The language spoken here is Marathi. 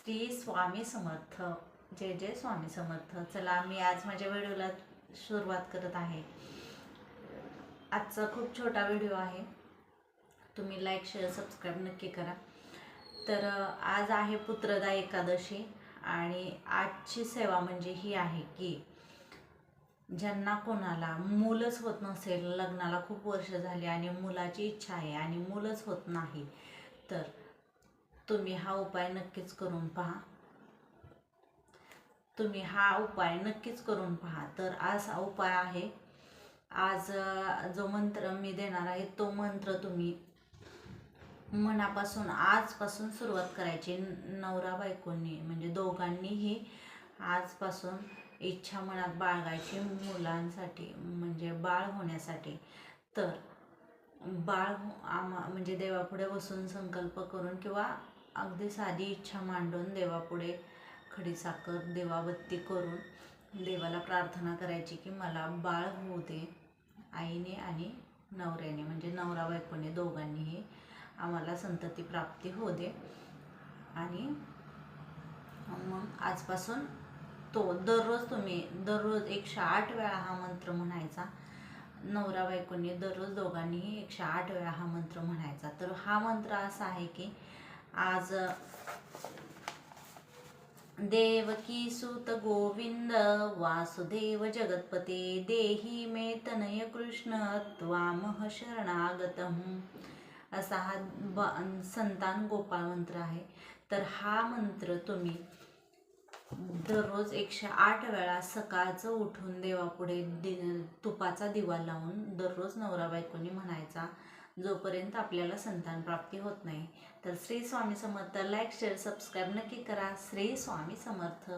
श्री स्वामी समर्थ. जय जय स्वामी समर्थ. चला, मी आज माझ्या व्हिडिओला सुरुवात करत आहे. आजचा खूप छोटा व्हिडिओ आहे. तुम्ही लाईक शेअर सबस्क्राईब नक्की करा. तर आज आहे पुत्रदा एकादशी आणि आजची सेवा म्हणजे ही आहे की ज्यांना कोणाला मूलच होत नसेल, लग्नाला खूप वर्ष झाली आणि मुलाची इच्छा आहे आणि मूलच होत नाही, तर तुम्ही हा उपाय नक्कीच करून पहा. तर असा उपाय आहे. आज जो मंत्र मी देणार आहे तो मंत्र तुम्ही मनापासून आजपासून सुरुवात करायची. नवरा बायकोंनी म्हणजे दोघांनीही आजपासून इच्छा मनात बाळगायची मुलांसाठी, म्हणजे बाळ होण्यासाठी. तर बाळ म्हणजे देवापुढे बसून संकल्प करून किंवा अगदी साधी इच्छा मांडून देवापुढे खडीसाखर दिवाबत्ती करून देवाला प्रार्थना करायची की मला बाळ होऊ दे. आईने आणि नवऱ्याने म्हणजे नवरा बायकोने दोघांनीही आम्हाला संतती प्राप्ती होऊ दे. आणि मग आजपासून तो दररोज 108 वेळा हा मंत्र म्हणायचा. नवरा बायकोनी दररोज दोघांनीही 108 वेळा हा मंत्र म्हणायचा. तर हा मंत्र असा आहे की आज देवकी सूत गोविंद वासुदेव जगतपते देही मे तनय कृष्ण त्वामह शरणागतम, असा हा संतान गोपाळ मंत्र आहे. तर हा मंत्र तुम्ही दररोज 108 वेळा सकाळचं उठून देवापुढे तुपाचा दिवा लावून दररोज नवरा बायकोनी म्हणायचा, जोपर्यंत आपल्याला संतान प्राप्ती होत नाही. तर Shri Swami Samarth. Like share subscribe नक्की करा. श्री स्वामी समर्थ.